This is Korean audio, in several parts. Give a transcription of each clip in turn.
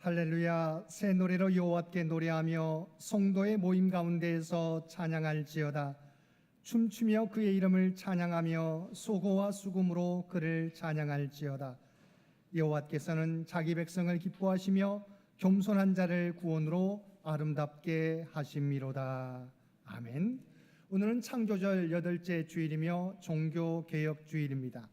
할렐루야. 새 노래로 여호와께 노래하며 성도의 모임 가운데에서 찬양할지어다. 춤추며 그의 이름을 찬양하며 소고와 수금으로 그를 찬양할지어다. 여호와께서는 자기 백성을 기뻐하시며 겸손한 자를 구원으로 아름답게 하심이로다. 아멘. 오늘은 창조절 8째 주일이며 종교개혁 주일입니다.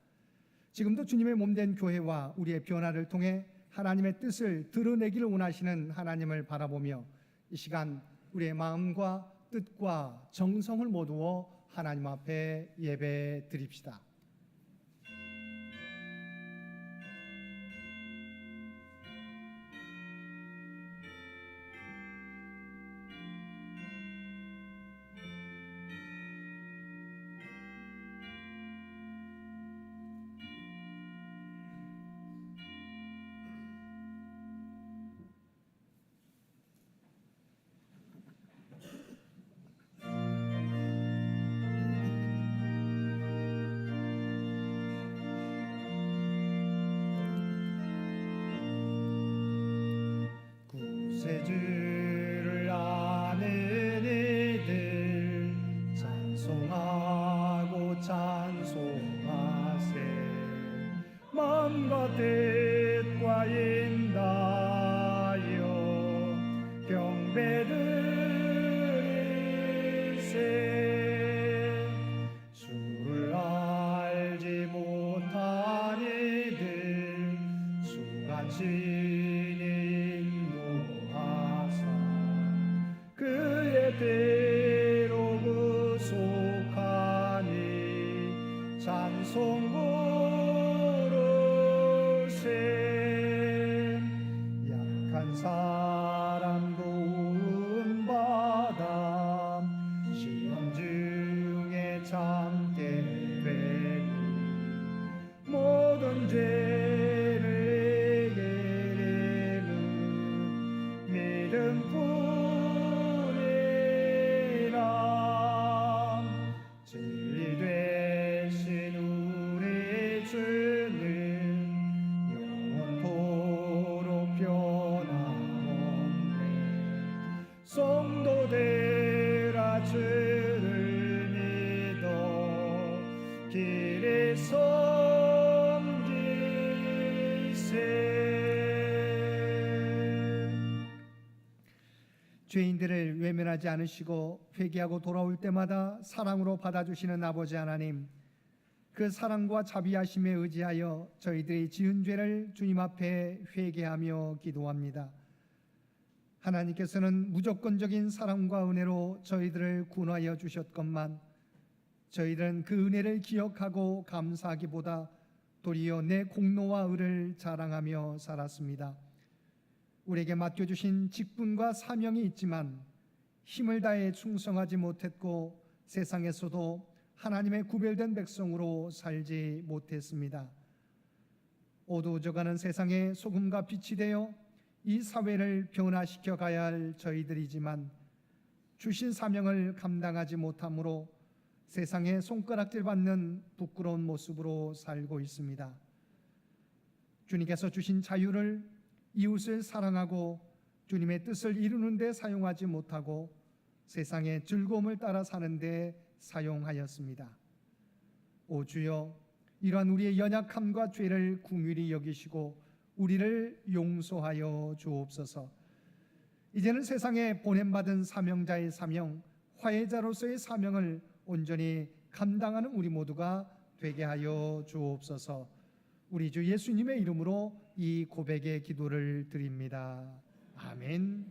지금도 주님의 몸된 교회와 우리의 변화를 통해 하나님의 뜻을 드러내기를 원하시는 하나님을 바라보며 이 시간 우리의 마음과 뜻과 정성을 모두어 하나님 앞에 예배 드립시다. 구세주를 아는 이들 찬송하고 찬송하세. 마음과 뜻과 인다여 경배드리세. 주를 알지 못한 이들 수간신이 그의 대로 구속하니 찬송 부르세. 약한 사람 도움받아 시험 중에 참게 되니 모든 죄를 이기는 믿음뿐 성도들아 주를 믿어 길에 섬기세. 죄인들을 외면하지 않으시고 회개하고 돌아올 때마다 사랑으로 받아주시는 아버지 하나님, 그 사랑과 자비하심에 의지하여 저희들이 지은 죄를 주님 앞에 회개하며 기도합니다. 하나님께서는 무조건적인 사랑과 은혜로 저희들을 구원하여 주셨건만 저희들은 그 은혜를 기억하고 감사하기보다 도리어 내 공로와 의를 자랑하며 살았습니다. 우리에게 맡겨주신 직분과 사명이 있지만 힘을 다해 충성하지 못했고 세상에서도 하나님의 구별된 백성으로 살지 못했습니다. 어두워져가는 세상에 소금과 빛이 되어 이 사회를 변화시켜 가야 할 저희들이지만 주신 사명을 감당하지 못함으로 세상에 손가락질 받는 부끄러운 모습으로 살고 있습니다. 주님께서 주신 자유를 이웃을 사랑하고 주님의 뜻을 이루는 데 사용하지 못하고 세상의 즐거움을 따라 사는 데 사용하였습니다. 오 주여, 이러한 우리의 연약함과 죄를 긍휼히 여기시고 우리를 용서하여 주옵소서. 이제는 세상에 보냄받은 사명자의 사명, 화해자로서의 사명을 온전히 감당하는 우리 모두가 되게 하여 주옵소서. 우리 주 예수님의 이름으로 이 고백의 기도를 드립니다. 아멘.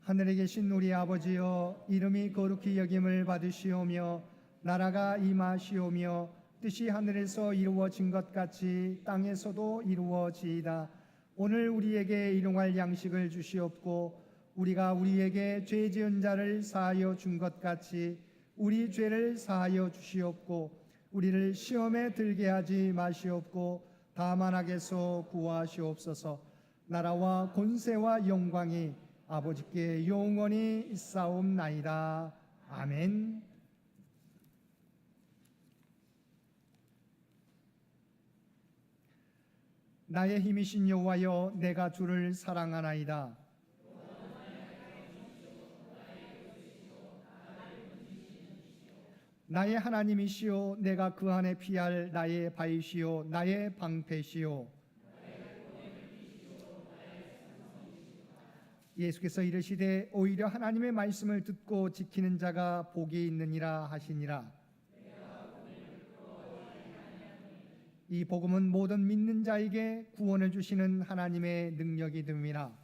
하늘에 계신 우리 아버지여, 이름이 거룩히 여김을 받으시오며 나라가 임하시오며 뜻이 하늘에서 이루어진 것 같이 땅에서도 이루어지이다. 오늘 우리에게 일용할 양식을 주시옵고 우리가 우리에게 죄 지은 자를 사하여 준 것 같이 우리 죄를 사하여 주시옵고 우리를 시험에 들게 하지 마시옵고 다만 악에서 구하시옵소서. 나라와 권세와 영광이 아버지께 영원히 있사옵나이다. 아멘. 나의 힘이신 여호와여, 내가 주를 사랑하나이다. 나의 하나님이시오, 내가 그 안에 피할 나의 바위시오, 나의 방패시오. 예수께서 이르시되 오히려 하나님의 말씀을 듣고 지키는 자가 복이 있느니라 하시니라. 이 복음은 모든 믿는 자에게 구원을 주시는 하나님의 능력이 됨이라.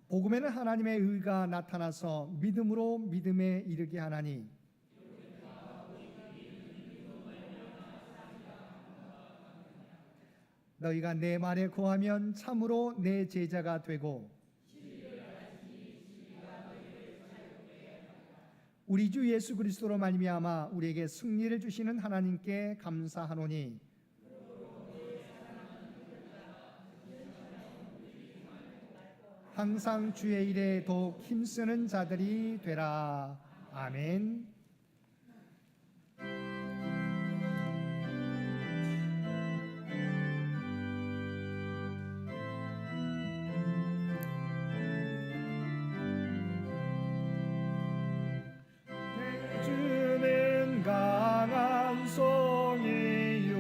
복음에는 하나님의 의가 나타나서 믿음으로 믿음에 이르게 하나니 너희가 내 말에 거하면 참으로 내 제자가 되고 우리 주 예수 그리스도로 말미암아 우리에게 승리를 주시는 하나님께 감사하노니 항상 주의 일에 더욱 힘쓰는 자들이 되라. 아멘. 주는 강한 성이요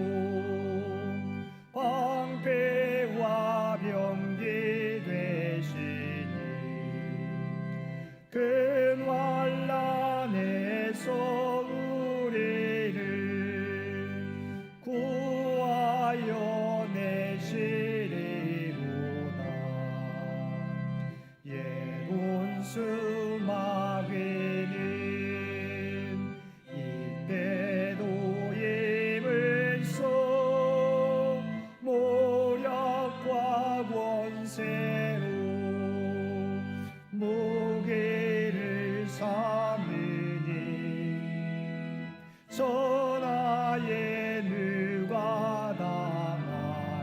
방패와 병기 되시니 큰 환난에서 우리를 구하여 내시리로다. 예론 수마귀는 이때도 힘을 써 모략과 권세로 무게를 삼으니 천하에 누가 당하랴.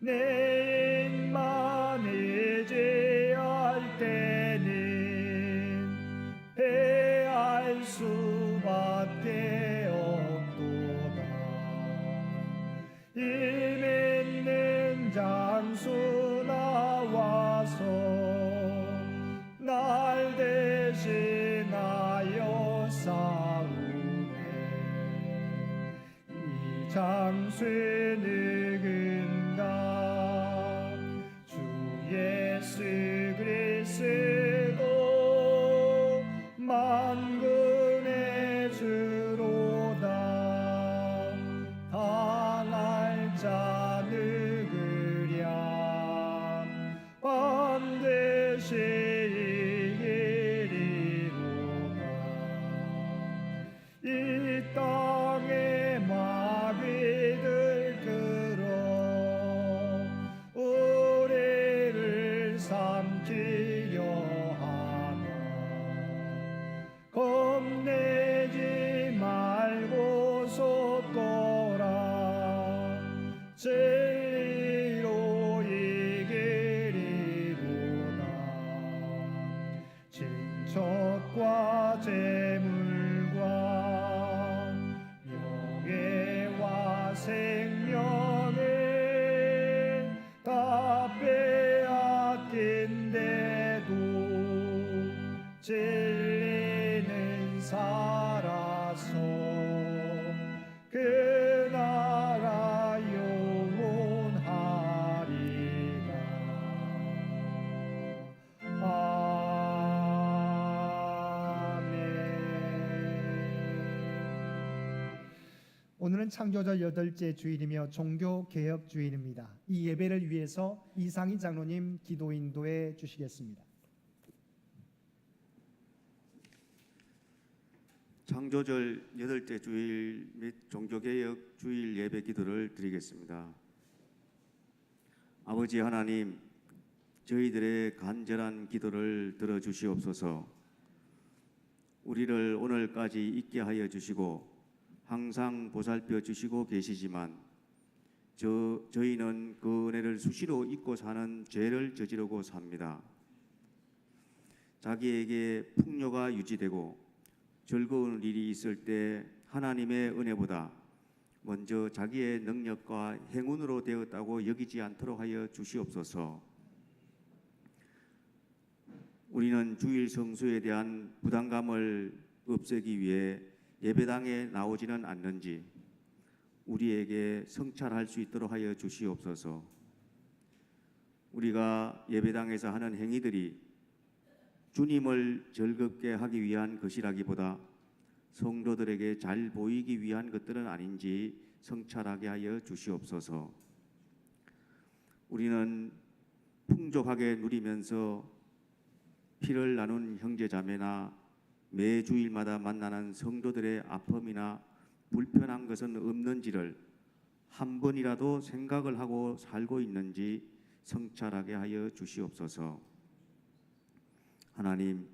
내 입만 의지할 때는 패할 수밖에 없도다. 힘있는 장수 나와서 날 대신하여 싸우네. 이 장수 누군가? 주 예수 그리스도 만군의 주로다. 당할 자 누구랴? 반드시 이기리로다. 이 땅의 마귀들 끌어 우리를 삼키려 하나. 겁내지 말고 솟거라. 진리로 이기리로다. 친척과 재물과 명예와 생명을 다 빼앗긴데도 진리는 살아서 그 나라 영원하리라. 오늘은 창조절 8째 주일이며 종교개혁 주일입니다. 이 예배를 위해서 이상희 장로님 기도 인도해 주시겠습니다. 창조절 8째 주일 및 종교개혁 주일 예배 기도를 드리겠습니다. 아버지 하나님, 저희들의 간절한 기도를 들어주시옵소서. 우리를 오늘까지 있게 하여 주시고 항상 보살펴 주시고 계시지만 저희는 그 은혜를 수시로 잊고 사는 죄를 저지르고 삽니다. 자기에게 풍요가 유지되고 즐거운 일이 있을 때 하나님의 은혜보다 먼저 자기의 능력과 행운으로 되었다고 여기지 않도록 하여 주시옵소서. 우리는 주일 성수에 대한 부담감을 없애기 위해 예배당에 나오지는 않는지 우리에게 성찰할 수 있도록 하여 주시옵소서. 우리가 예배당에서 하는 행위들이 주님을 즐겁게 하기 위한 것이라기보다 성도들에게 잘 보이기 위한 것들은 아닌지 성찰하게 하여 주시옵소서. 우리는 풍족하게 누리면서 피를 나눈 형제자매나 매 주일마다 만나는 성도들의 아픔이나 불편한 것은 없는지를 한 번이라도 생각을 하고 살고 있는지 성찰하게 하여 주시옵소서. 하나님,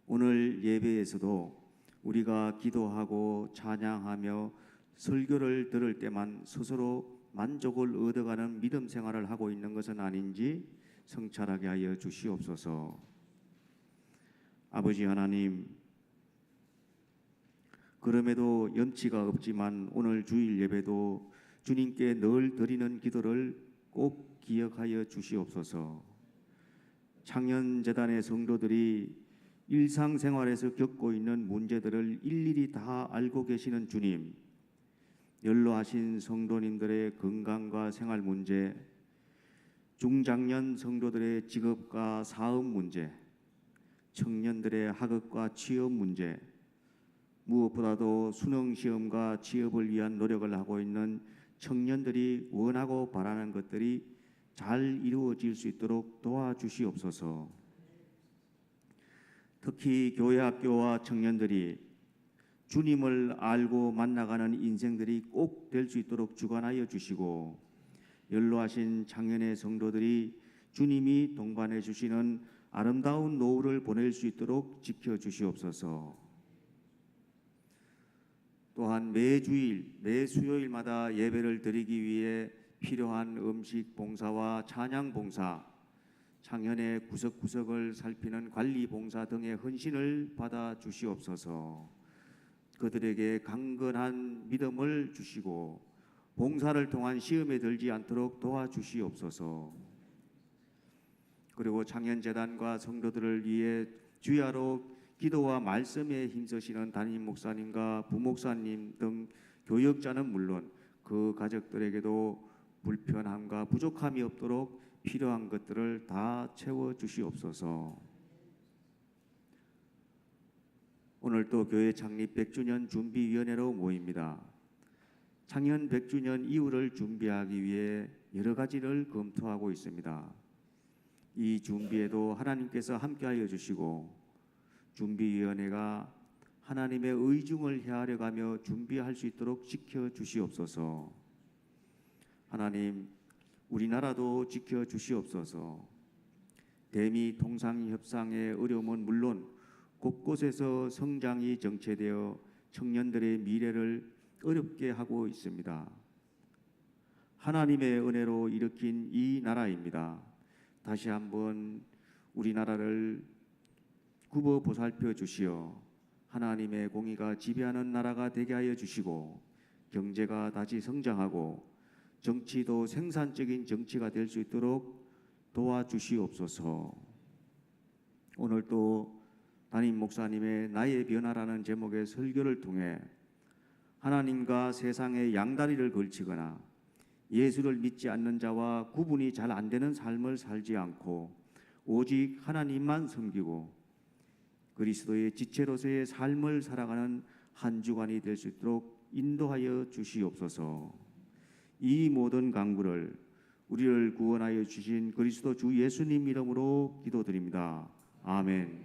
오늘 예배에서도 우리가 기도하고 찬양하며 설교를 들을 때만 스스로 만족을 얻어가는 믿음 생활을 하고 있는 것은 아닌지 성찰하게 하여 주시옵소서. 아버지 하나님, 그럼에도 염치가 없지만 오늘 주일 예배도 주님께 늘 드리는 기도를 꼭 기억하여 주시옵소서. 창년재단의 성도들이 일상생활에서 겪고 있는 문제들을 일일이 다 알고 계시는 주님, 연로하신 성도님들의 건강과 생활 문제, 중장년 성도들의 직업과 사업 문제, 청년들의 학업과 취업 문제, 무엇보다도 수능시험과 취업을 위한 노력을 하고 있는 청년들이 원하고 바라는 것들이 잘 이루어질 수 있도록 도와주시옵소서. 특히 교회 학교와 청년들이 주님을 알고 만나가는 인생들이 꼭 될 수 있도록 주관하여 주시고, 연로하신 장년의 성도들이 주님이 동반해 주시는 아름다운 노후를 보낼 수 있도록 지켜주시옵소서. 또한 매 주일, 매 수요일마다 예배를 드리기 위해 필요한 음식 봉사와 찬양 봉사, 창현의 구석구석을 살피는 관리 봉사 등의 헌신을 받아 주시옵소서. 그들에게 강건한 믿음을 주시고 봉사를 통한 시험에 들지 않도록 도와주시옵소서. 그리고 창현재단과 성도들을 위해 주야로 기도와 말씀에 힘쓰시는 담임 목사님과 부목사님 등 교역자는 물론 그 가족들에게도 불편함과 부족함이 없도록 필요한 것들을 다 채워주시옵소서. 오늘 또 교회 창립 100주년 준비위원회로 모입니다. 창현 100주년 이후를 준비하기 위해 여러 가지를 검토하고 있습니다. 이 준비에도 하나님께서 함께하여 주시고 준비위원회가 하나님의 의중을 헤아려가며 준비할 수 있도록 지켜주시옵소서. 하나님, 우리나라도 지켜주시옵소서. 대미 통상협상의 어려움은 물론 곳곳에서 성장이 정체되어 청년들의 미래를 어렵게 하고 있습니다. 하나님의 은혜로 일으킨 이 나라입니다. 다시 한번 우리나라를 굽어 보살펴 주시어 하나님의 공의가 지배하는 나라가 되게 하여 주시고 경제가 다시 성장하고 정치도 생산적인 정치가 될 수 있도록 도와주시옵소서. 오늘 또 담임 목사님의 나의 변화라는 제목의 설교를 통해 하나님과 세상의 양다리를 걸치거나 예수를 믿지 않는 자와 구분이 잘 안 되는 삶을 살지 않고 오직 하나님만 섬기고 그리스도의 지체로서의 삶을 살아가는 한 주간이 될 수 있도록 인도하여 주시옵소서. 이 모든 간구를 우리를 구원하여 주신 그리스도 주 예수님 이름으로 기도드립니다. 아멘.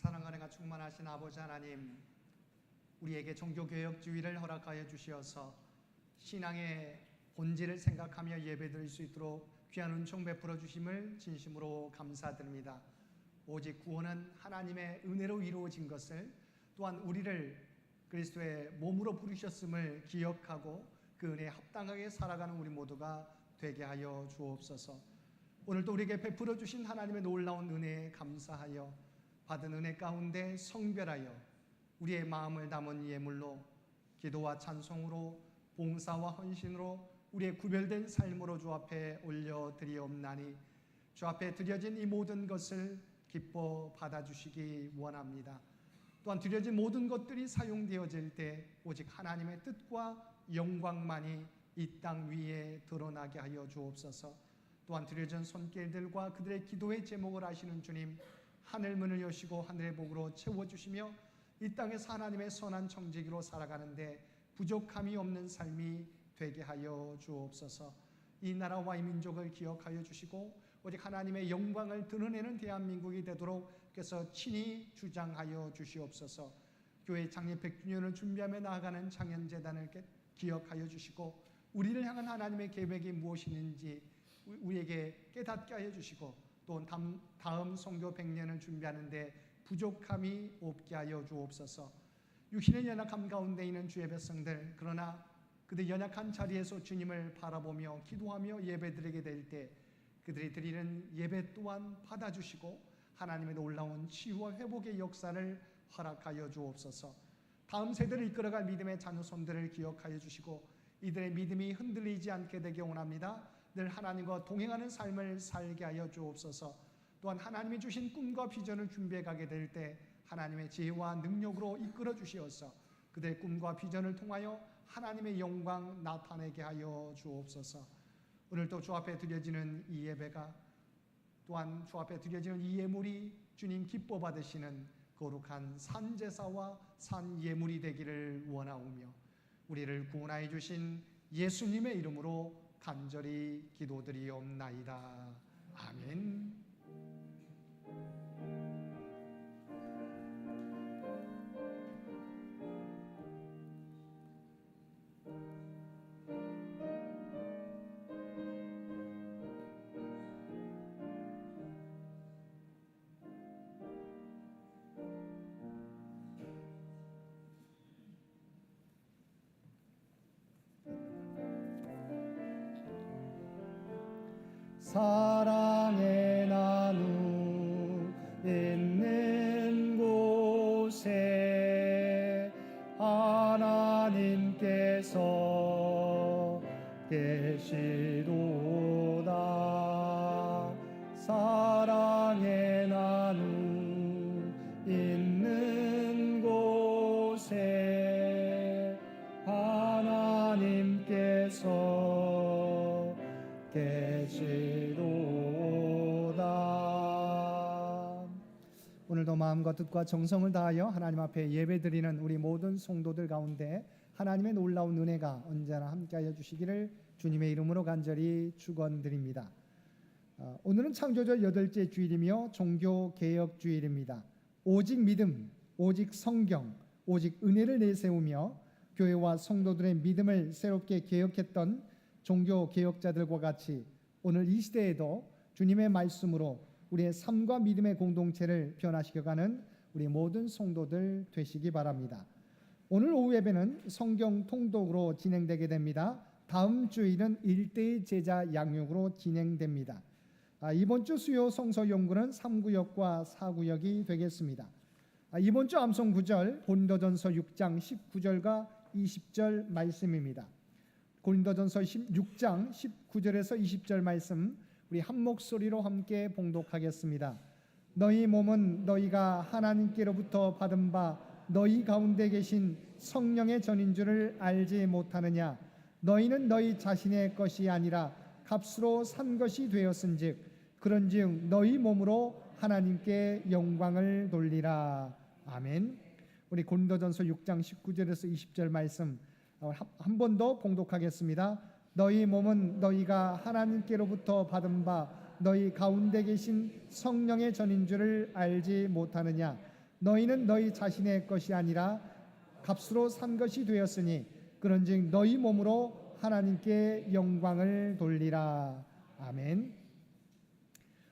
사랑 은혜가 충만하신 아버지 하나님, 우리에게 종교개혁주의를 허락하여 주시어서 신앙의 본질을 생각하며 예배드릴 수 있도록 귀한 은총 베풀어 주심을 진심으로 감사드립니다. 오직 구원은 하나님의 은혜로 이루어진 것을, 또한 우리를 그리스도의 몸으로 부르셨음을 기억하고 그 은혜에 합당하게 살아가는 우리 모두가 되게 하여 주옵소서. 오늘도 우리에게 베풀어 주신 하나님의 놀라운 은혜에 감사하여 받은 은혜 가운데 성별하여 우리의 마음을 담은 예물로 기도와 찬송으로 봉사와 헌신으로 우리의 구별된 삶으로 주 앞에 올려드리옵나니 주 앞에 드려진 이 모든 것을 기뻐 받아주시기 원합니다. 또한 드려진 모든 것들이 사용되어질 때 오직 하나님의 뜻과 영광만이 이 땅 위에 드러나게 하여 주옵소서. 또한 드려진 손길들과 그들의 기도의 제목을 아시는 주님, 하늘 문을 여시고 하늘의 복으로 채워주시며 이 땅에서 하나님의 선한 청지기로 살아가는데 부족함이 없는 삶이 되게 하여 주옵소서. 이 나라와 이 민족을 기억하여 주시고 오직 하나님의 영광을 드러내는 대한민국이 되도록 그래서 친히 주장하여 주시옵소서. 교회 창립 100주년을 준비하며 나아가는 창현재단을 기억하여 주시고 우리를 향한 하나님의 계획이 무엇인지 우리에게 깨닫게 하여 주시고 또 다음 선교 100년을 준비하는데 부족함이 없게 하여 주옵소서. 육신의 연약함 가운데 있는 주의 백성들, 그러나 그들 연약한 자리에서 주님을 바라보며 기도하며 예배드리게 될 때 그들이 드리는 예배 또한 받아주시고 하나님의 놀라운 치유와 회복의 역사를 허락하여 주옵소서. 다음 세대를 이끌어갈 믿음의 자녀손들을 기억하여 주시고 이들의 믿음이 흔들리지 않게 되게 원합니다. 늘 하나님과 동행하는 삶을 살게 하여 주옵소서. 또한 하나님이 주신 꿈과 비전을 준비해 가게 될 때 하나님의 지혜와 능력으로 이끌어 주시어서 그들의 꿈과 비전을 통하여 하나님의 영광 나타내게 하여 주옵소서. 오늘도 주 앞에 드려지는 이 예배가 또한 주 앞에 드려지는 이 예물이 주님 기뻐 받으시는 거룩한 산제사와 산예물이 되기를 원하오며 우리를 구원하여 주신 예수님의 이름으로 간절히 기도드리옵나이다. 아멘. 사랑의 나누 있는 곳에 하나님께서 계시도다. 사랑의 나누 있는 곳에 하나님께서 계시도다. 오늘도 마음과 뜻과 정성을 다하여 하나님 앞에 예배드리는 우리 모든 성도들 가운데 하나님의 놀라운 은혜가 언제나 함께하여 주시기를 주님의 이름으로 간절히 축원드립니다. 오늘은 창조절 8째 주일이며 종교개혁주일입니다. 오직 믿음, 오직 성경, 오직 은혜를 내세우며 교회와 성도들의 믿음을 새롭게 개혁했던 종교개혁자들과 같이 오늘 이 시대에도 주님의 말씀으로 우리의 삶과 믿음의 공동체를 변화시켜가는 우리 모든 성도들 되시기 바랍니다. 오늘 오후 예배는 성경 통독으로 진행되게 됩니다. 다음 주일은 1대1 제자 양육으로 진행됩니다. 이번 주 수요 성서 연구는 3구역과 4구역이 되겠습니다. 이번 주 암송 구절 고린도전서 6장 19절과 20절 말씀입니다. 고린도전서 6장 19절에서 20절 말씀 우리 한 목소리로 함께 봉독하겠습니다. 너희 몸은 너희가 하나님께로부터 받은 바 너희 가운데 계신 성령의 전인 줄을 알지 못하느냐. 너희는 너희 자신의 것이 아니라 값으로 산 것이 되었은즉 그런즉 너희 몸으로 하나님께 영광을 돌리라. 아멘. 우리 고린도전서 6장 19절에서 20절 말씀 한 번 더 봉독하겠습니다. 너희 몸은 너희가 하나님께로부터 받은 바 너희 가운데 계신 성령의 전인 줄을 알지 못하느냐. 너희는 너희 자신의 것이 아니라 값으로 산 것이 되었으니 그런즉 너희 몸으로 하나님께 영광을 돌리라. 아멘.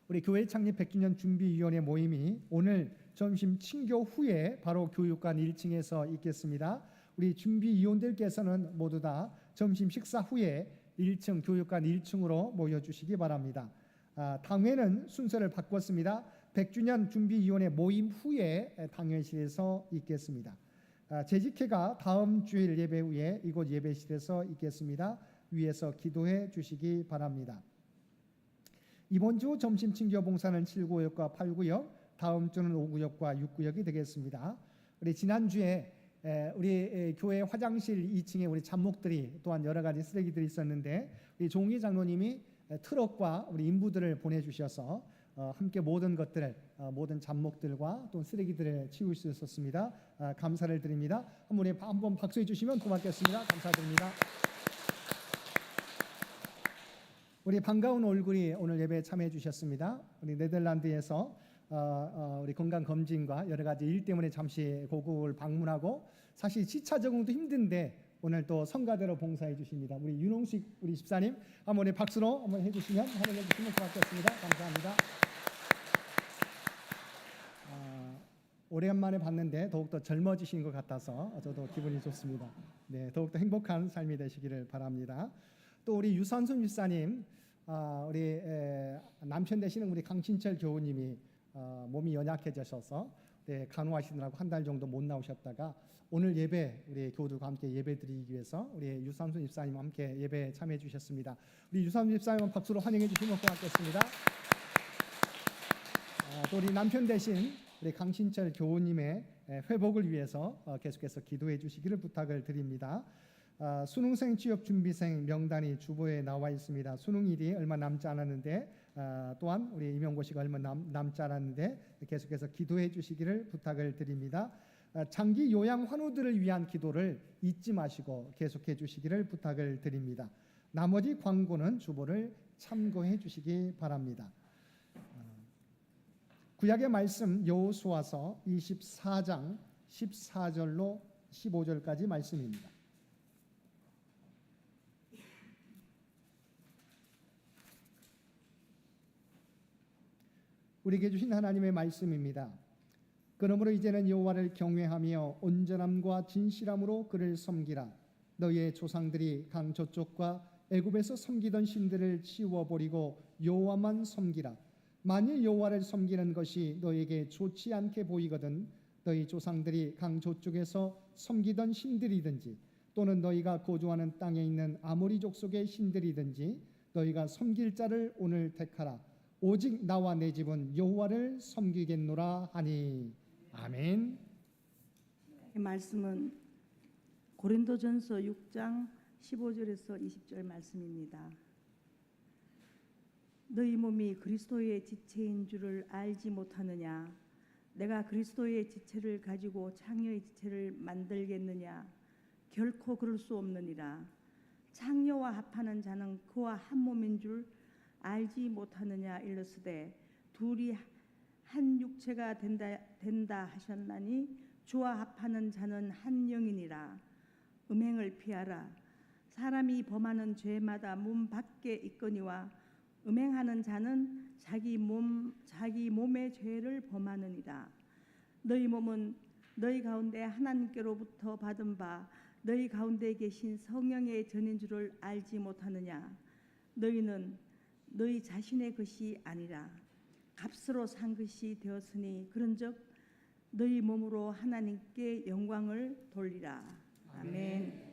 우리 교회 창립 100주년 준비위원회 모임이 오늘 점심 친교 후에 바로 교육관 1층에서 있겠습니다. 우리 준비위원들께서는 모두 다 점심 식사 후에 1층 교육관 1층으로 모여주시기 바랍니다. 당회는 순서를 바꿨습니다. 100주년 준비위원회 모임 후에 당회실에서 있겠습니다. 재직회가 다음 주일 예배 후에 이곳 예배실에서 있겠습니다. 위에서 기도해 주시기 바랍니다. 이번 주 점심 친교 봉사는 7구역과 8구역, 다음 주는 5구역과 6구역이 되겠습니다. 우리 지난주에 우리 교회 화장실 2층에 우리 잡목들이 또한 여러 가지 쓰레기들이 있었는데 우리 종희 장로님이 트럭과 우리 인부들을 보내주셔서 함께 모든 것들을 모든 잡목들과 또 쓰레기들을 치울 수 있었습니다. 감사를 드립니다. 한번 박수해 주시면 고맙겠습니다. 감사드립니다. 우리 반가운 얼굴이 오늘 예배에 참여해 주셨습니다. 우리 네덜란드에서 우리 건강 검진과 여러 가지 일 때문에 잠시 고국을 방문하고 사실 시차 적응도 힘든데 오늘 또 성가대로 봉사해 주십니다. 우리 윤홍식 우리 집사님 한번 우리 박수로 한번 해주시면 환영해 주시면 고맙겠습니다. 감사합니다. 오랜만에 봤는데 더욱더 젊어지신 것 같아서 저도 기분이 좋습니다. 네, 더욱더 행복한 삶이 되시기를 바랍니다. 또 우리 유산순 집사님, 우리 남편 되시는 우리 강신철 교우님이 몸이 연약해지셔서 간호하시느라고 한 달 정도 못 나오셨다가 오늘 예배 우리 교우들과 함께 예배 드리기 위해서 우리 유산순 집사님과 함께 예배에 참여해 주셨습니다. 우리 유산순 집사님 박수로 환영해 주시면 고맙겠습니다. 또 우리 남편 되신 우리 강신철 교우님의 회복을 위해서 계속해서 기도해 주시기를 부탁을 드립니다. 수능생 취업준비생 명단이 주보에 나와 있습니다. 수능일이 얼마 남지 않았는데 또한 우리 임용고시가 얼마 남지 않았는데 계속해서 기도해 주시기를 부탁을 드립니다. 장기 요양 환우들을 위한 기도를 잊지 마시고 계속해 주시기를 부탁을 드립니다. 나머지 광고는 주보를 참고해 주시기 바랍니다. 구약의 말씀 여호수아서 24장 14절로 15절까지 말씀입니다. 우리에게 주신 하나님의 말씀입니다. 그러므로 이제는 여호와를 경외하며 온전함과 진실함으로 그를 섬기라. 너희의 조상들이 강 저쪽과 애굽에서 섬기던 신들을 치워버리고 여호와만 섬기라. 만일 여호와를 섬기는 것이 너희에게 좋지 않게 보이거든 너희 조상들이 강 저쪽에서 섬기던 신들이든지 또는 너희가 거주하는 땅에 있는 아모리 족속의 신들이든지 너희가 섬길 자를 오늘 택하라. 오직 나와 내 집은 여호와를 섬기겠노라 하니. 아멘. 이 말씀은 고린도전서 6장 15절에서 20절 말씀입니다. 너희 몸이 그리스도의 지체인 줄을 알지 못하느냐? 내가 그리스도의 지체를 가지고 창녀의 지체를 만들겠느냐? 결코 그럴 수 없느니라. 창녀와 합하는 자는 그와 한 몸인 줄 알지 못하느냐? 일렀으되 둘이 한 육체가 된다 하셨나니 주와 합하는 자는 한 영이니라. 음행을 피하라. 사람이 범하는 죄마다 몸 밖에 있거니와 음행하는 자는 자기 몸의 죄를 범하느니라. 너희 몸은 너희 가운데 하나님께로부터 받은 바 너희 가운데 계신 성령의 전인 줄을 알지 못하느냐? 너희는 너희 자신의 것이 아니라 값으로 산 것이 되었으니 그런즉 너희 몸으로 하나님께 영광을 돌리라. 아멘.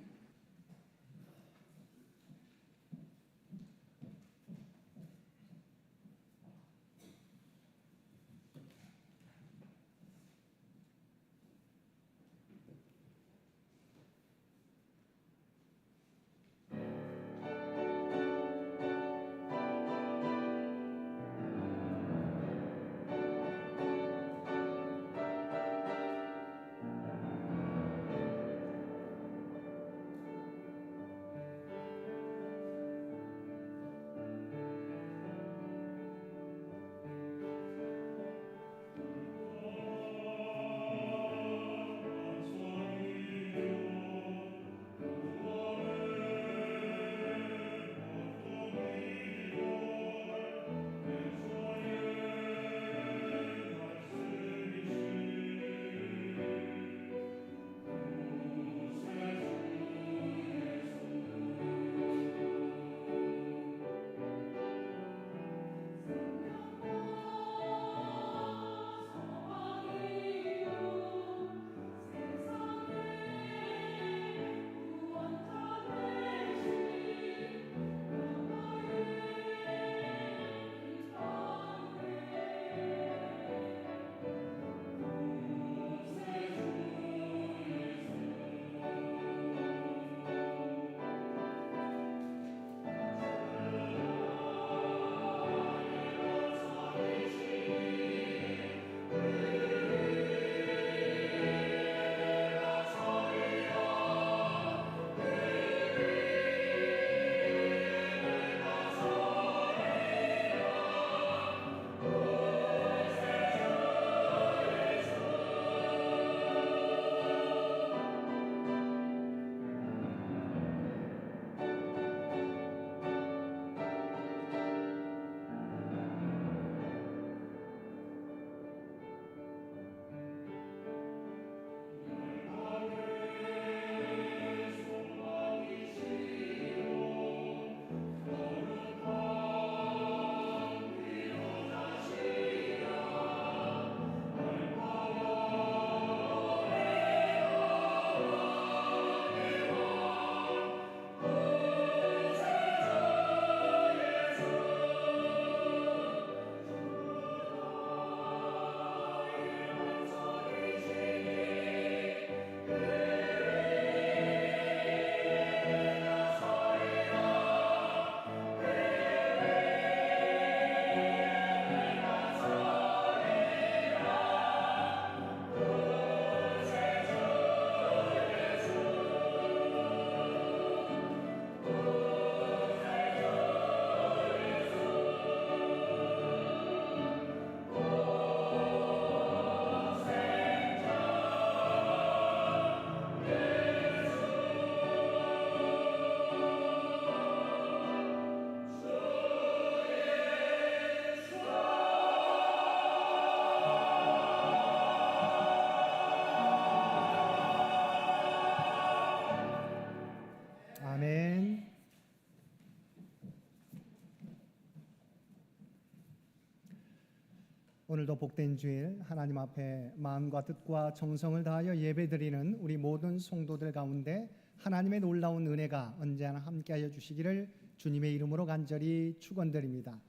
오늘도 복된 주일 하나님 앞에 마음과 뜻과 정성을 다하여 예배드리는 우리 모든 성도들 가운데 하나님의 놀라운 은혜가 언제나 함께하여 주시기를 주님의 이름으로 간절히 축원드립니다.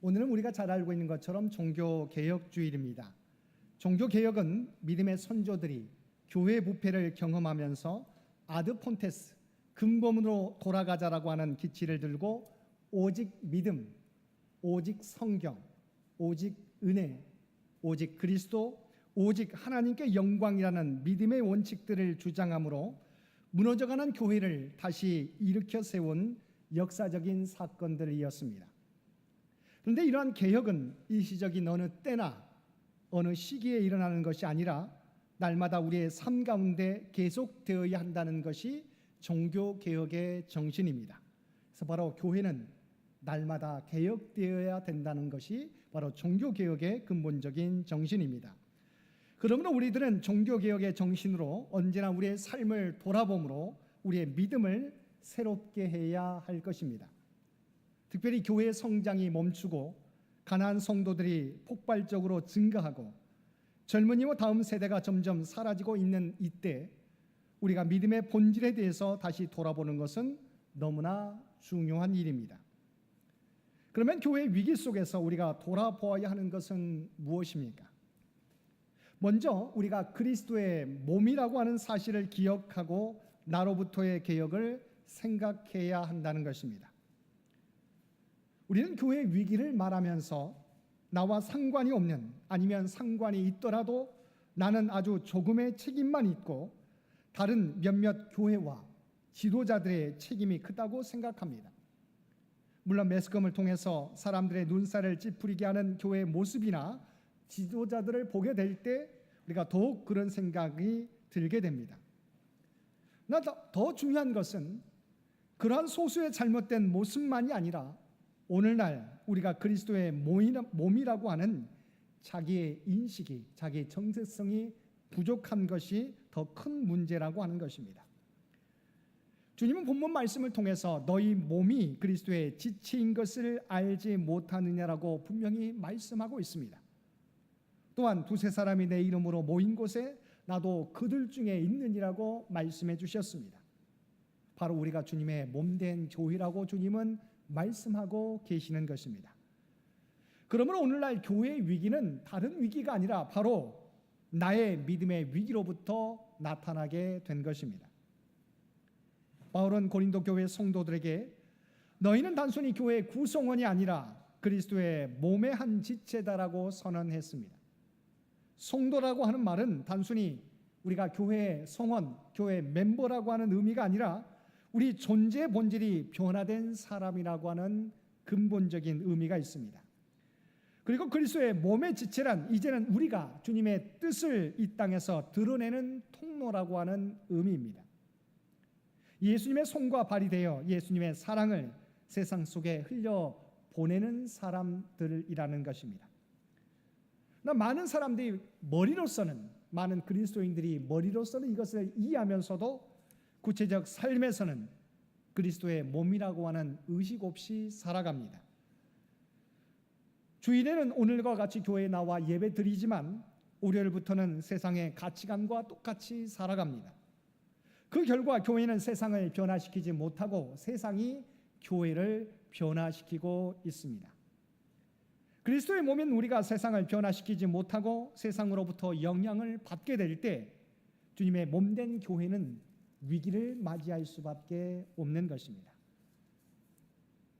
오늘은 우리가 잘 알고 있는 것처럼 종교개혁주일입니다. 종교개혁은 믿음의 선조들이 교회 부패를 경험하면서 아드폰테스, 근본으로 돌아가자라고 하는 기치를 들고 오직 믿음, 오직 성경, 오직 은혜, 오직 그리스도, 오직 하나님께 영광이라는 믿음의 원칙들을 주장하므로 무너져가는 교회를 다시 일으켜 세운 역사적인 사건들이었습니다. 그런데 이러한 개혁은 일시적인 어느 때나 어느 시기에 일어나는 것이 아니라 날마다 우리의 삶 가운데 계속되어야 한다는 것이 종교개혁의 정신입니다. 그래서 바로 교회는 날마다 개혁되어야 된다는 것이 바로 종교개혁의 근본적인 정신입니다. 그러므로 우리들은 종교개혁의 정신으로 언제나 우리의 삶을 돌아봄으로 우리의 믿음을 새롭게 해야 할 것입니다. 특별히 교회의 성장이 멈추고 가난한 성도들이 폭발적으로 증가하고 젊은이와 다음 세대가 점점 사라지고 있는 이때 우리가 믿음의 본질에 대해서 다시 돌아보는 것은 너무나 중요한 일입니다. 그러면 교회의 위기 속에서 우리가 돌아보아야 하는 것은 무엇입니까? 먼저 우리가 그리스도의 몸이라고 하는 사실을 기억하고 나로부터의 개혁을 생각해야 한다는 것입니다. 우리는 교회의 위기를 말하면서 나와 상관이 없는, 아니면 상관이 있더라도 나는 아주 조금의 책임만 있고 다른 몇몇 교회와 지도자들의 책임이 크다고 생각합니다. 물론 매스컴을 통해서 사람들의 눈살을 찌푸리게 하는 교회의 모습이나 지도자들을 보게 될 때 우리가 더욱 그런 생각이 들게 됩니다. 그러나 더 중요한 것은 그러한 소수의 잘못된 모습만이 아니라 오늘날 우리가 그리스도의 몸이라고 하는 자기의 인식이, 자기의 정체성이 부족한 것이 더 큰 문제라고 하는 것입니다. 주님은 본문 말씀을 통해서 너희 몸이 그리스도의 지체인 것을 알지 못하느냐라고 분명히 말씀하고 있습니다. 또한 두세 사람이 내 이름으로 모인 곳에 나도 그들 중에 있느니라고 말씀해 주셨습니다. 바로 우리가 주님의 몸된 교회라고 주님은 말씀하고 계시는 것입니다. 그러므로 오늘날 교회의 위기는 다른 위기가 아니라 바로 나의 믿음의 위기로부터 나타나게 된 것입니다. 바울은 고린도 교회 성도들에게 너희는 단순히 교회의 구성원이 아니라 그리스도의 몸의 한 지체다라고 선언했습니다. 성도라고 하는 말은 단순히 우리가 교회의 성원, 교회 멤버라고 하는 의미가 아니라 우리 존재의 본질이 변화된 사람이라고 하는 근본적인 의미가 있습니다. 그리고 그리스도의 몸의 지체란 이제는 우리가 주님의 뜻을 이 땅에서 드러내는 통로라고 하는 의미입니다. 예수님의 손과 발이 되어 예수님의 사랑을 세상 속에 흘려 보내는 사람들이라는 것입니다. 많은 사람들이 머리로서는, 많은 그리스도인들이 머리로서는 이것을 이해하면서도 구체적 삶에서는 그리스도의 몸이라고 하는 의식 없이 살아갑니다. 주일에는 오늘과 같이 교회에 나와 예배 드리지만 월요일부터는 세상의 가치관과 똑같이 살아갑니다. 그 결과 교회는 세상을 변화시키지 못하고 세상이 교회를 변화시키고 있습니다. 그리스도의 몸인 우리가 세상을 변화시키지 못하고 세상으로부터 영향을 받게 될 때 주님의 몸된 교회는 위기를 맞이할 수밖에 없는 것입니다.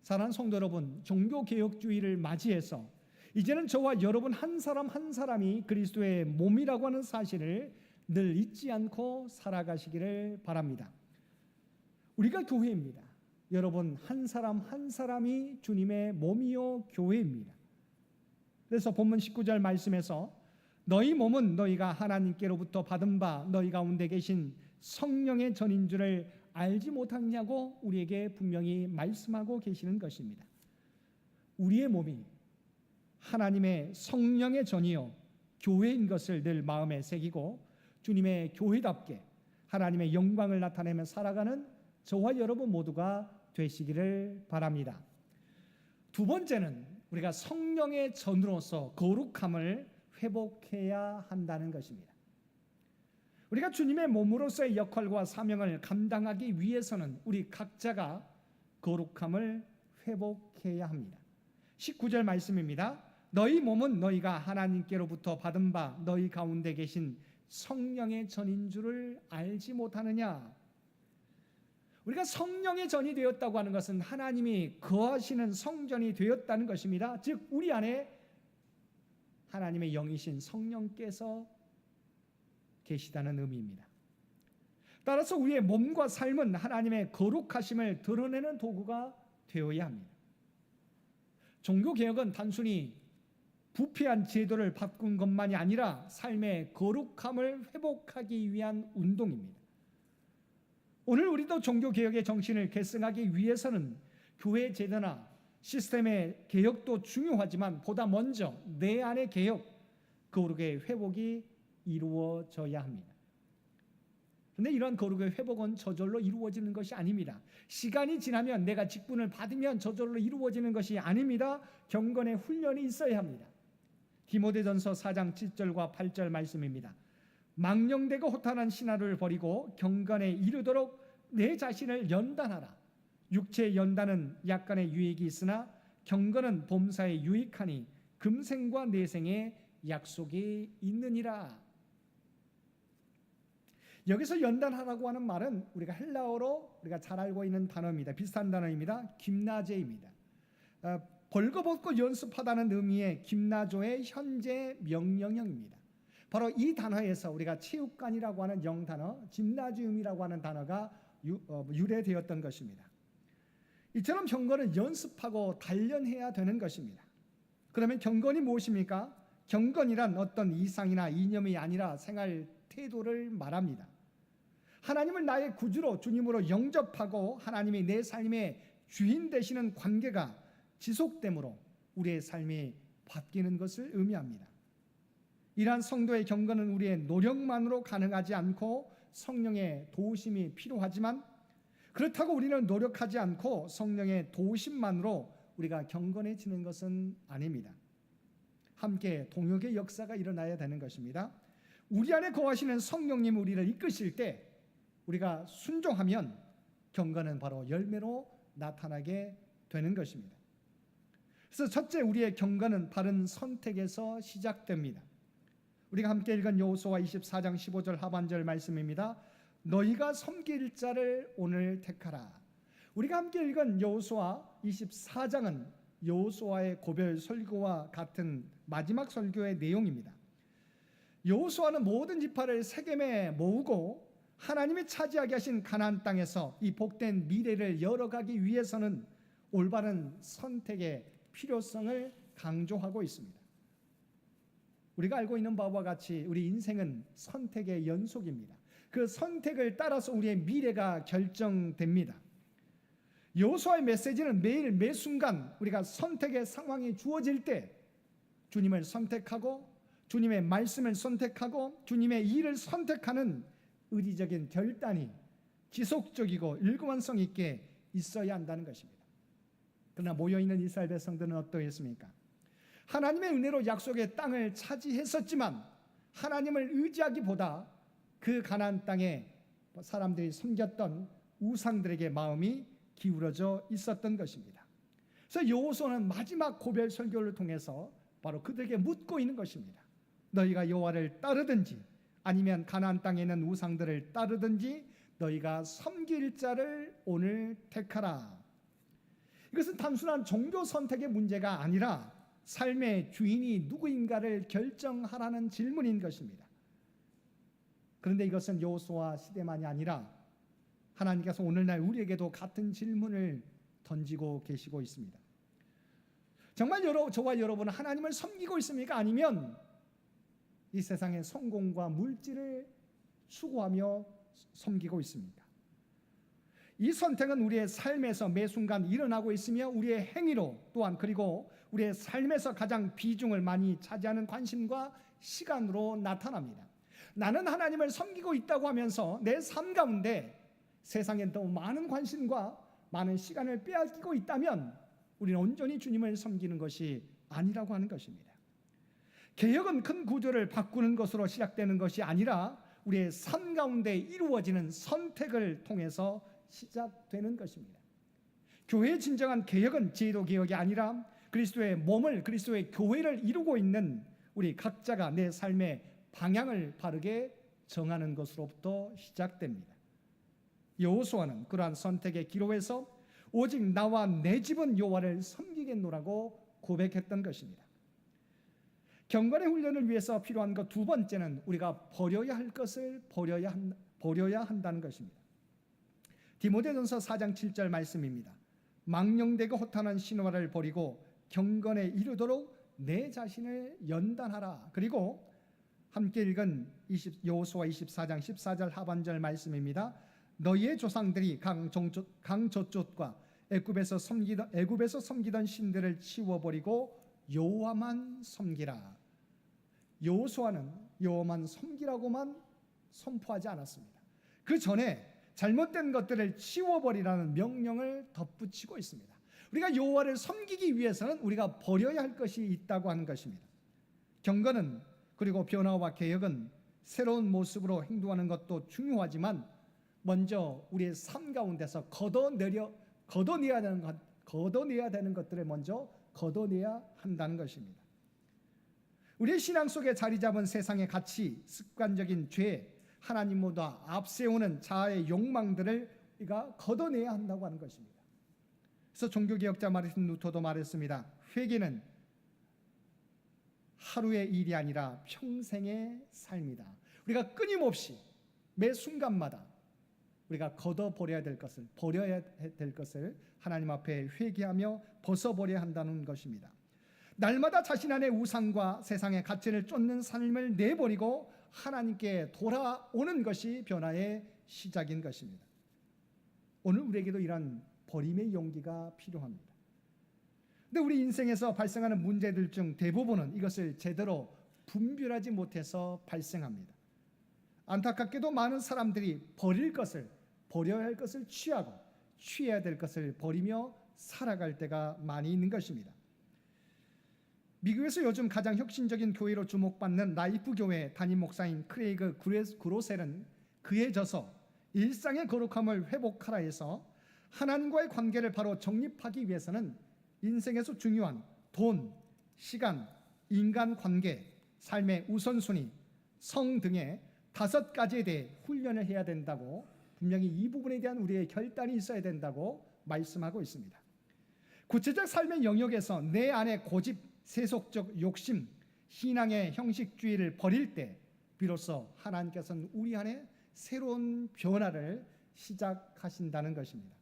사랑하는 성도 여러분, 종교개혁주의를 맞이해서 이제는 저와 여러분 한 사람 한 사람이 그리스도의 몸이라고 하는 사실을 늘 잊지 않고 살아가시기를 바랍니다. 우리가 교회입니다. 여러분 한 사람 한 사람이 주님의 몸이요 교회입니다. 그래서 본문 19절 말씀에서 너희 몸은 너희가 하나님께로부터 받은 바 너희 가운데 계신 성령의 전인 줄을 알지 못하냐고 우리에게 분명히 말씀하고 계시는 것입니다. 우리의 몸이 하나님의 성령의 전이요 교회인 것을 늘 마음에 새기고 주님의 교회답게 하나님의 영광을 나타내며 살아가는 저와 여러분 모두가 되시기를 바랍니다. 두 번째는 우리가 성령의 전으로서 거룩함을 회복해야 한다는 것입니다. 우리가 주님의 몸으로서의 역할과 사명을 감당하기 위해서는 우리 각자가 거룩함을 회복해야 합니다. 19절 말씀입니다. 너희 몸은 너희가 하나님께로부터 받은 바 너희 가운데 계신 성령의 전인 줄을 알지 못하느냐. 우리가 성령의 전이 되었다고 하는 것은 하나님이 거하시는 성전이 되었다는 것입니다. 즉 우리 안에 하나님의 영이신 성령께서 계시다는 의미입니다. 따라서 우리의 몸과 삶은 하나님의 거룩하심을 드러내는 도구가 되어야 합니다. 종교개혁은 단순히 부패한 제도를 바꾼 것만이 아니라 삶의 거룩함을 회복하기 위한 운동입니다. 오늘 우리도 종교개혁의 정신을 계승하기 위해서는 교회 제도나 시스템의 개혁도 중요하지만 보다 먼저 내 안의 개혁, 거룩의 회복이 이루어져야 합니다. 그런데 이런 거룩의 회복은 저절로 이루어지는 것이 아닙니다. 시간이 지나면 내가 직분을 받으면 저절로 이루어지는 것이 아닙니다. 경건의 훈련이 있어야 합니다. 디모데전서 4장 7절과 8절 말씀입니다. 망령되고 호탄한 신화를 버리고 경건에 이르도록 내 자신을 연단하라. 육체의 연단은 약간의 유익이 있으나 경건은 범사에 유익하니 금생과 내생에 약속이 있느니라. 여기서 연단하라고 하는 말은 우리가 헬라어로 우리가 잘 알고 있는 단어입니다. 비슷한 단어입니다. 김나제입니다. 벌거벗고 연습하다는 의미의 김나조의 현재 명령형입니다. 바로 이 단어에서 우리가 체육관이라고 하는 영단어 짐나지움이라고 하는 단어가 유래되었던 것입니다. 이처럼 경건은 연습하고 단련해야 되는 것입니다. 그러면 경건이 무엇입니까? 경건이란 어떤 이상이나 이념이 아니라 생활 태도를 말합니다. 하나님을 나의 구주로 주님으로 영접하고 하나님이 내 삶의 주인 되시는 관계가 지속됨으로 우리의 삶이 바뀌는 것을 의미합니다. 이러한 성도의 경건은 우리의 노력만으로 가능하지 않고 성령의 도우심이 필요하지만 그렇다고 우리는 노력하지 않고 성령의 도우심만으로 우리가 경건해지는 것은 아닙니다. 함께 동역의 역사가 일어나야 되는 것입니다. 우리 안에 거하시는 성령님이 우리를 이끄실 때 우리가 순종하면 경건은 바로 열매로 나타나게 되는 것입니다. 그래서 첫째, 우리의 경건은 바른 선택에서 시작됩니다. 우리가 함께 읽은 여호수아 24장 15절 하반절 말씀입니다. 너희가 섬길 자를 오늘 택하라. 우리가 함께 읽은 여호수아 24장은 여호수아의 고별 설교와 같은 마지막 설교의 내용입니다. 여호수아는 모든 지파를 세겜에 모으고 하나님이 차지하게 하신 가나안 땅에서 이 복된 미래를 열어가기 위해서는 올바른 선택의 필요성을 강조하고 있습니다. 우리가 알고 있는 바와 같이 우리 인생은 선택의 연속입니다. 그 선택을 따라서 우리의 미래가 결정됩니다. 여호수아의 메시지는 매일 매 순간 우리가 선택의 상황이 주어질 때 주님을 선택하고 주님의 말씀을 선택하고 주님의 일을 선택하는 의리적인 결단이 지속적이고 일관성 있게 있어야 한다는 것입니다. 그러나 모여있는 이스라엘 백성들은 어떠했습니까? 하나님의 은혜로 약속의 땅을 차지했었지만 하나님을 의지하기보다 그 가나안 땅에 사람들이 섬겼던 우상들에게 마음이 기울어져 있었던 것입니다. 그래서 여호수아는 마지막 고별 설교를 통해서 바로 그들에게 묻고 있는 것입니다. 너희가 여호와를 따르든지 아니면 가나안 땅에 있는 우상들을 따르든지 너희가 섬길 자를 오늘 택하라. 이것은 단순한 종교 선택의 문제가 아니라 삶의 주인이 누구인가를 결정하라는 질문인 것입니다. 그런데 이것은 여호수아 시대만이 아니라 하나님께서 오늘날 우리에게도 같은 질문을 던지고 계시고 있습니다. 정말 저와 여러분은 하나님을 섬기고 있습니까? 아니면 이 세상의 성공과 물질을 추구하며 섬기고 있습니까? 이 선택은 우리의 삶에서 매 순간 일어나고 있으며 우리의 행위로 또한 그리고 우리의 삶에서 가장 비중을 많이 차지하는 관심과 시간으로 나타납니다. 나는 하나님을 섬기고 있다고 하면서 내 삶 가운데 세상에 너무 많은 관심과 많은 시간을 빼앗기고 있다면 우리는 온전히 주님을 섬기는 것이 아니라고 하는 것입니다. 개혁은 큰 구조를 바꾸는 것으로 시작되는 것이 아니라 우리의 삶 가운데 이루어지는 선택을 통해서 시작되는 것입니다. 교회의 진정한 개혁은 제도 개혁이 아니라 그리스도의 몸을, 그리스도의 교회를 이루고 있는 우리 각자가 내 삶의 방향을 바르게 정하는 것으로부터 시작됩니다. 여호수아는 그러한 선택의 기로에서 오직 나와 내 집은 여호와를 섬기겠노라고 고백했던 것입니다. 경건의 훈련을 위해서 필요한 것 두 번째는 우리가 버려야 할 것을 버려야 한다는 것입니다. 디모데전서 4장 7절 말씀입니다. 망령되고 허탄한 신화를 버리고 경건에 이르도록 내 자신을 연단하라. 그리고 함께 읽은 여호수아 24장 14절 하반절 말씀입니다. 너희의 조상들이 강 저쪽과 애굽에서 섬기던 신들을 치워버리고 여호와만 섬기라. 여호수아는 여호와만 섬기라고만 선포하지 않았습니다. 그 전에 잘못된 것들을 치워버리라는 명령을 덧붙이고 있습니다. 우리가 여호와를 섬기기 위해서는 우리가 버려야 할 것이 있다고 하는 것입니다. 경건은 그리고 변화와 개혁은 새로운 모습으로 행동하는 것도 중요하지만 먼저 우리의 삶 가운데서 걷어내야 되는 것들을 먼저 걷어내야 한다는 것입니다. 우리의 신앙 속에 자리 잡은 세상의 가치, 습관적인 죄, 하나님보다 앞세우는 자아의 욕망들을 우리가 걷어내야 한다고 하는 것입니다. 그래서 종교개혁자 마르틴 루터도 말했습니다. 회개는 하루의 일이 아니라 평생의 삶이다. 우리가 끊임없이 매 순간마다 우리가 걷어버려야 될 것을, 버려야 될 것을 하나님 앞에 회개하며 벗어버려야 한다는 것입니다. 날마다 자신 안의 우상과 세상의 가치를 쫓는 삶을 내버리고 하나님께 돌아오는 것이 변화의 시작인 것입니다. 오늘 우리에게도 이런 버림의 용기가 필요합니다. 근데 우리 인생에서 발생하는 문제들 중 대부분은 이것을 제대로 분별하지 못해서 발생합니다. 안타깝게도 많은 사람들이 버려야 할 것을 취하고 취해야 될 것을 버리며 살아갈 때가 많이 있는 것입니다. 미국에서 요즘 가장 혁신적인 교회로 주목받는 라이프 교회 담임 목사인 크레이그 그로셀은 그에 져서 일상의 거룩함을 회복하라에서 하나님과의 관계를 바로 정립하기 위해서는 인생에서 중요한 돈, 시간, 인간관계, 삶의 우선순위, 성 등의 5가지에 대해 훈련을 해야 된다고, 분명히 이 부분에 대한 우리의 결단이 있어야 된다고 말씀하고 있습니다. 구체적 삶의 영역에서 내 안의 고집, 세속적 욕심, 신앙의 형식주의를 버릴 때 비로소 하나님께서는 우리 안에 새로운 변화를 시작하신다는 것입니다.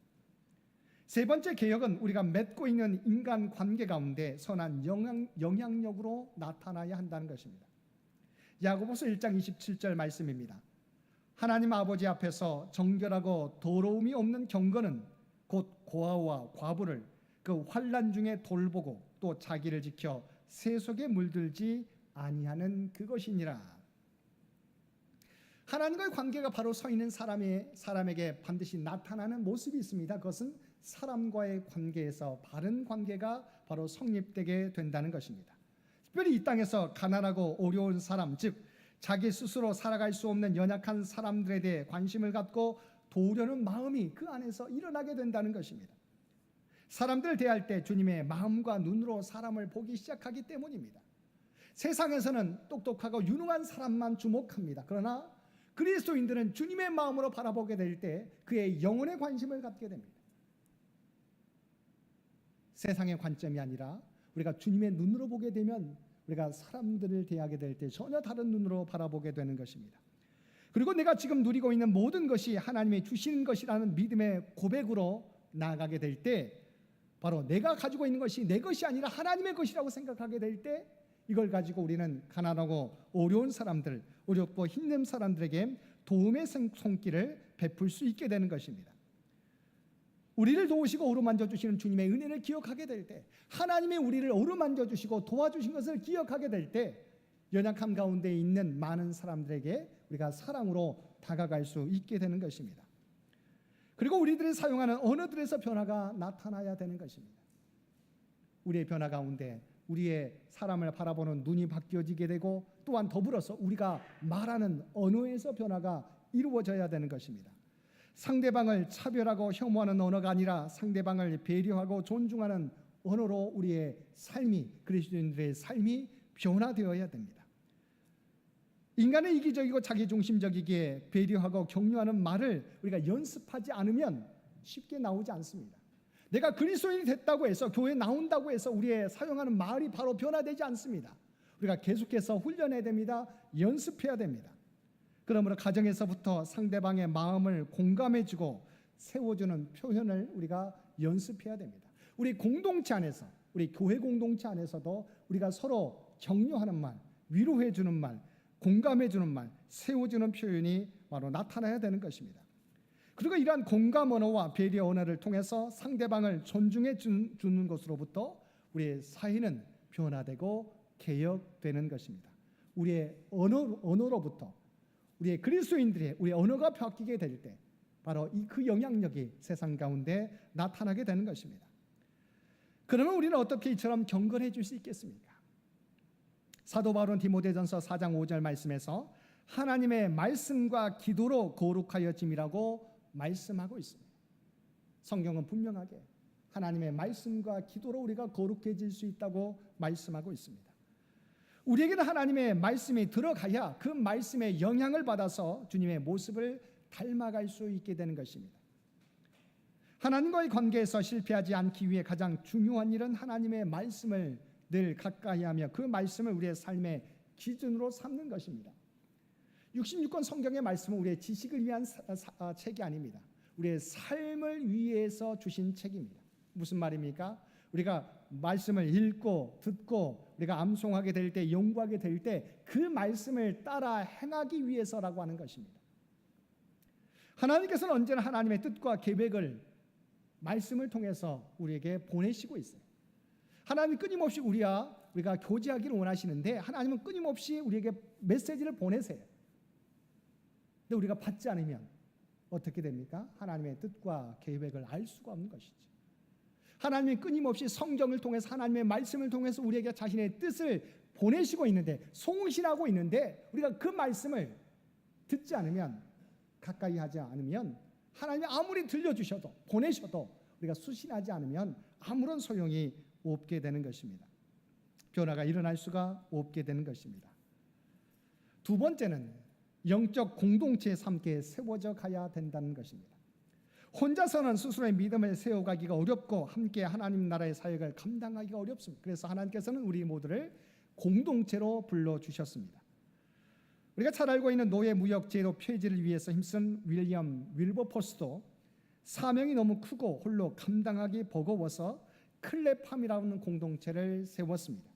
세 번째 개혁은 우리가 맺고 있는 인간관계 가운데 선한 영향력으로 나타나야 한다는 것입니다. 야고보서 1장 27절 말씀입니다. 하나님 아버지 앞에서 정결하고 더러움이 없는 경건은 곧 고아와 과부를 그 환난 중에 돌보고 또 자기를 지켜 세속에 물들지 아니하는 그것이니라. 하나님과의 관계가 바로 서 있는 사람에게 반드시 나타나는 모습이 있습니다. 그것은 사람과의 관계에서 바른 관계가 바로 성립되게 된다는 것입니다. 특별히 이 땅에서 가난하고 어려운 사람, 즉 자기 스스로 살아갈 수 없는 연약한 사람들에 대해 관심을 갖고 도우려는 마음이 그 안에서 일어나게 된다는 것입니다. 사람들을 대할 때 주님의 마음과 눈으로 사람을 보기 시작하기 때문입니다. 세상에서는 똑똑하고 유능한 사람만 주목합니다. 그러나 그리스도인들은 주님의 마음으로 바라보게 될 때 그의 영혼에 관심을 갖게 됩니다. 세상의 관점이 아니라 우리가 주님의 눈으로 보게 되면 우리가 사람들을 대하게 될 때 전혀 다른 눈으로 바라보게 되는 것입니다. 그리고 내가 지금 누리고 있는 모든 것이 하나님이 주시는 것이라는 믿음의 고백으로 나아가게 될 때 바로 내가 가지고 있는 것이 내 것이 아니라 하나님의 것이라고 생각하게 될 때 이걸 가지고 우리는 가난하고 어려운 사람들, 어렵고 힘든 사람들에게 도움의 손길을 베풀 수 있게 되는 것입니다. 우리를 도우시고 어루만져 주시는 주님의 은혜를 기억하게 될 때, 하나님의 우리를 어루만져 주시고 도와주신 것을 기억하게 될 때 연약함 가운데 있는 많은 사람들에게 우리가 사랑으로 다가갈 수 있게 되는 것입니다. 그리고 우리들이 사용하는 언어들에서 변화가 나타나야 되는 것입니다. 우리의 변화 가운데 우리의 사람을 바라보는 눈이 바뀌어지게 되고 또한 더불어서 우리가 말하는 언어에서 변화가 이루어져야 되는 것입니다. 상대방을 차별하고 혐오하는 언어가 아니라 상대방을 배려하고 존중하는 언어로 우리의 삶이, 그리스도인들의 삶이 변화되어야 됩니다. 인간은 이기적이고 자기중심적이기에 배려하고 격려하는 말을 우리가 연습하지 않으면 쉽게 나오지 않습니다. 내가 그리스도인이 됐다고 해서 교회에 나온다고 해서 우리의 사용하는 말이 바로 변화되지 않습니다. 우리가 계속해서 훈련해야 됩니다. 연습해야 됩니다. 그러므로 가정에서부터 상대방의 마음을 공감해주고 세워주는 표현을 우리가 연습해야 됩니다. 우리 공동체 안에서, 우리 교회 공동체 안에서도 우리가 서로 격려하는 말, 위로해주는 말, 공감해주는 말, 세워주는 표현이 바로 나타나야 되는 것입니다. 그리고 이러한 공감 언어와 배려 언어를 통해서 상대방을 존중해 주는 것으로부터 우리의 사회는 변화되고 개혁되는 것입니다. 우리의 언어로부터 우리의 그리스도인들의 우리의 언어가 바뀌게 될 때 바로 그 영향력이 세상 가운데 나타나게 되는 것입니다. 그러면 우리는 어떻게 이처럼 경건해 줄 수 있겠습니까? 사도 바울은 디모데전서 4장 5절 말씀에서 하나님의 말씀과 기도로 거룩하여짐이라고 말씀하고 있습니다. 성경은 분명하게 하나님의 말씀과 기도로 우리가 거룩해질 수 있다고 말씀하고 있습니다. 우리에게는 하나님의 말씀이 들어가야 그 말씀의 영향을 받아서 주님의 모습을 닮아갈 수 있게 되는 것입니다. 하나님과의 관계에서 실패하지 않기 위해 가장 중요한 일은 하나님의 말씀을 늘 가까이하며 그 말씀을 우리의 삶의 기준으로 삼는 것입니다. 66권 성경의 말씀은 우리의 지식을 위한 책이 아닙니다. 우리의 삶을 위해서 주신 책입니다. 무슨 말입니까? 우리가 말씀을 읽고 듣고 우리가 암송하게 될 때, 연구하게 될 때 그 말씀을 따라 행하기 위해서라고 하는 것입니다. 하나님께서는 언제나 하나님의 뜻과 계획을 말씀을 통해서 우리에게 보내시고 있어요. 하나님 끊임없이 우리가 교제하기를 원하시는데 하나님은 끊임없이 우리에게 메시지를 보내세요. 근데 우리가 받지 않으면 어떻게 됩니까? 하나님의 뜻과 계획을 알 수가 없는 것이죠. 하나님이 끊임없이 성경을 통해서 하나님의 말씀을 통해서 우리에게 자신의 뜻을 보내시고 있는데 송신하고 있는데 우리가 그 말씀을 듣지 않으면 가까이 하지 않으면 하나님이 아무리 들려주셔도 보내셔도 우리가 수신하지 않으면 아무런 소용이 없게 되는 것입니다. 변화가 일어날 수가 없게 되는 것입니다. 두 번째는 영적 공동체에 함께 세워져 가야 된다는 것입니다. 혼자서는 스스로의 믿음을 세워가기가 어렵고 함께 하나님 나라의 사역을 감당하기가 어렵습니다. 그래서 하나님께서는 우리 모두를 공동체로 불러주셨습니다. 우리가 잘 알고 있는 노예 무역 제도 폐지를 위해서 힘쓴 윌리엄 윌버포스도 사명이 너무 크고 홀로 감당하기 버거워서 클레팜이라는 공동체를 세웠습니다.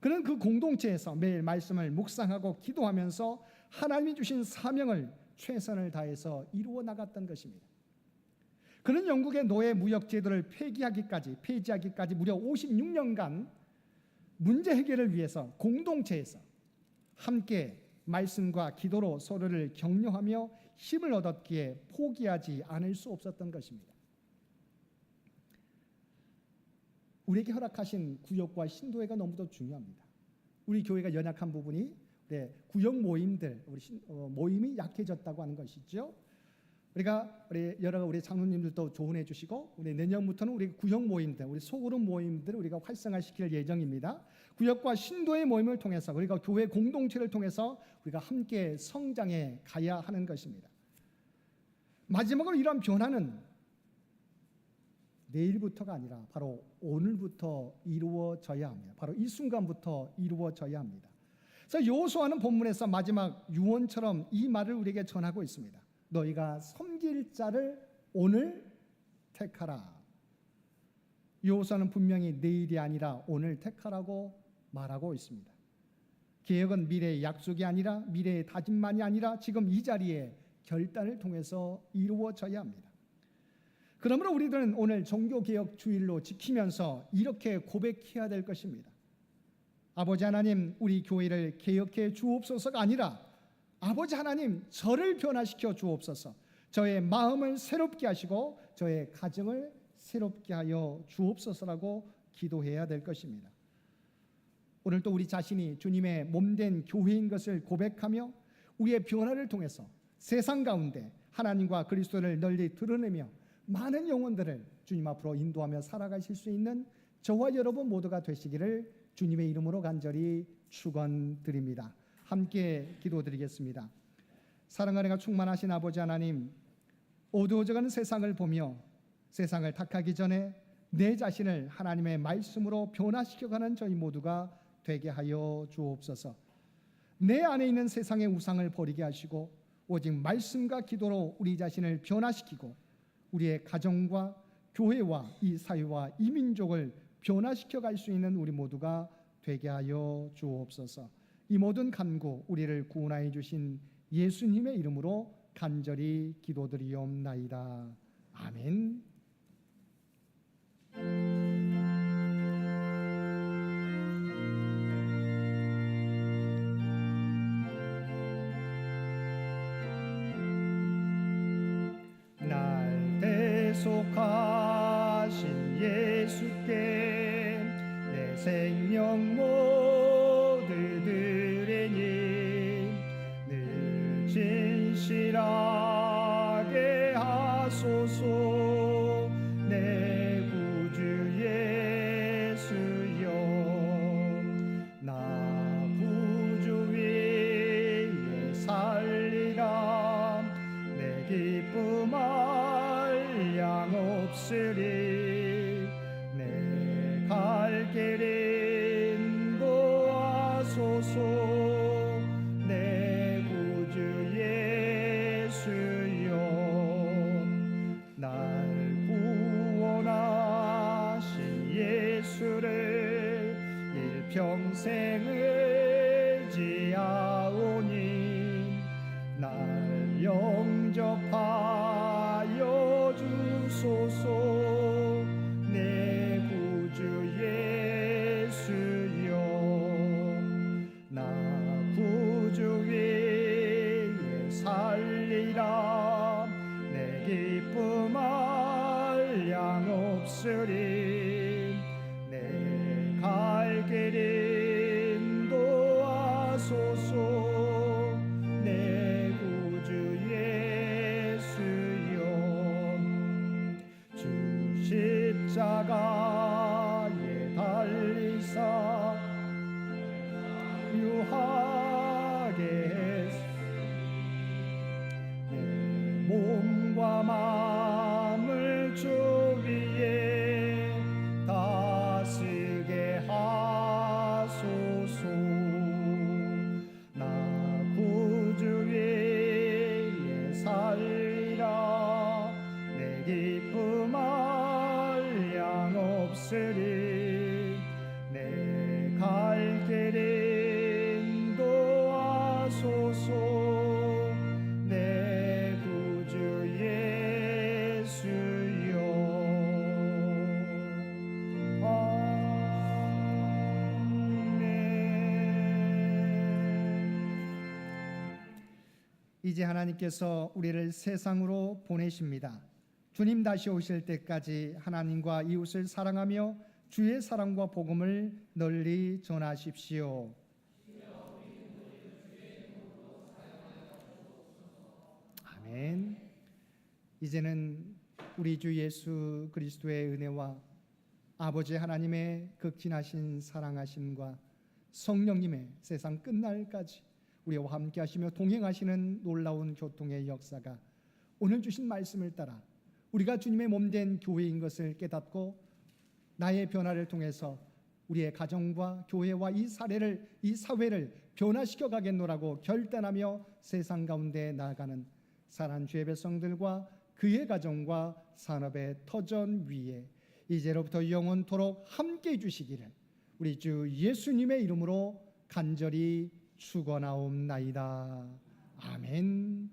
그는 그 공동체에서 매일 말씀을 묵상하고 기도하면서 하나님이 주신 사명을 최선을 다해서 이루어 나갔던 것입니다. 그는 영국의 노예 무역 제도를 폐지하기까지 무려 56년간 문제 해결을 위해서 공동체에서 함께 말씀과 기도로 서로를 격려하며 힘을 얻었기에 포기하지 않을 수 없었던 것입니다. 우리에게 허락하신 구역과 신도회가 너무도 중요합니다. 우리 교회가 연약한 부분이 구역 모임들, 모임이 약해졌다고 하는 것이죠. 우리 장로님들도 조언해 주시고 우리 내년부터는 우리 구역 모임들, 우리 소그룹 모임들을 우리가 활성화시킬 예정입니다. 구역과 신도의 모임을 통해서 우리가 교회 공동체를 통해서 우리가 함께 성장해 가야 하는 것입니다. 마지막으로 이러한 변화는 내일부터가 아니라 바로 오늘부터 이루어져야 합니다. 바로 이 순간부터 이루어져야 합니다. 그래서 여호수아는 본문에서 마지막 유언처럼 이 말을 우리에게 전하고 있습니다. 너희가 섬길 자를 오늘 택하라. 여호수아는 분명히 내일이 아니라 오늘 택하라고 말하고 있습니다. 개혁은 미래의 약속이 아니라 미래의 다짐만이 아니라 지금 이 자리에 결단을 통해서 이루어져야 합니다. 그러므로 우리들은 오늘 종교개혁 주일로 지키면서 이렇게 고백해야 될 것입니다. 아버지 하나님, 우리 교회를 개혁해 주옵소서가 아니라 아버지 하나님, 저를 변화시켜 주옵소서. 저의 마음을 새롭게 하시고 저의 가정을 새롭게 하여 주옵소서라고 기도해야 될 것입니다. 오늘 또 우리 자신이 주님의 몸된 교회인 것을 고백하며 우리의 변화를 통해서 세상 가운데 하나님과 그리스도를 널리 드러내며 많은 영혼들을 주님 앞으로 인도하며 살아가실 수 있는 저와 여러분 모두가 되시기를 주님의 이름으로 간절히 축원드립니다. 함께 기도드리겠습니다. 사랑과 은혜가 충만하신 아버지 하나님, 어두워져가는 세상을 보며 세상을 탓하기 전에 내 자신을 하나님의 말씀으로 변화시켜가는 저희 모두가 되게 하여 주옵소서. 내 안에 있는 세상의 우상을 버리게 하시고 오직 말씀과 기도로 우리 자신을 변화시키고 우리의 가정과 교회와 이 사회와 이 민족을 변화시켜 갈 수 있는 우리 모두가 되게 하여 주옵소서. 이 모든 간구 우리를 구원하여 주신 예수님의 이름으로 간절히 기도드리옵나이다. 아멘. 날 대속하신 예수께 내 생명 모두 드리니 늘 진실하게 하소서. 내 구주 예수여, 나 부주 위에 살리라. 내 기쁨 한량 없으리. 내 갈 길 인도하소서. 내 구주 예수여, 날 구원하신 예수를 일평생 의지하오니 날 영접하여 주소서. 내 구주 예수여, 나 구주 위에 살리라. 내 기쁨 한량 없으리. 내 갈 길 인도하소서. 내 구주 예수여, 주 십자가에 달리사 유하게 했으니 내 몸과 마음을 주 위에 다스게 하소서. 나 구주 위에 살리라. 내 기쁨 한량 없으리. 내 갈 길 인도하소서. 내 구주 예수여. 이제 하나님께서 우리를 세상으로 보내십니다. 주님 다시 오실 때까지 하나님과 이웃을 사랑하며 주의 사랑과 복음을 널리 전하십시오. 아멘. 이제는 우리 주 예수 그리스도의 은혜와 아버지 하나님의 극진하신 사랑하심과 성령님의 세상 끝날까지 우리와 함께 하시며 동행하시는 놀라운 교통의 역사가 오늘 주신 말씀을 따라 우리가 주님의 몸된 교회인 것을 깨닫고 나의 변화를 통해서 우리의 가정과 교회와 이 사회를 변화시켜 가겠노라고 결단하며 세상 가운데 나아가는 사랑하는 주의 백성들과 그의 가정과 산업의 터전 위에 이제로부터 영원토록 함께 해주시기를 우리 주 예수님의 이름으로 간절히 축원하옵나이다. 아멘.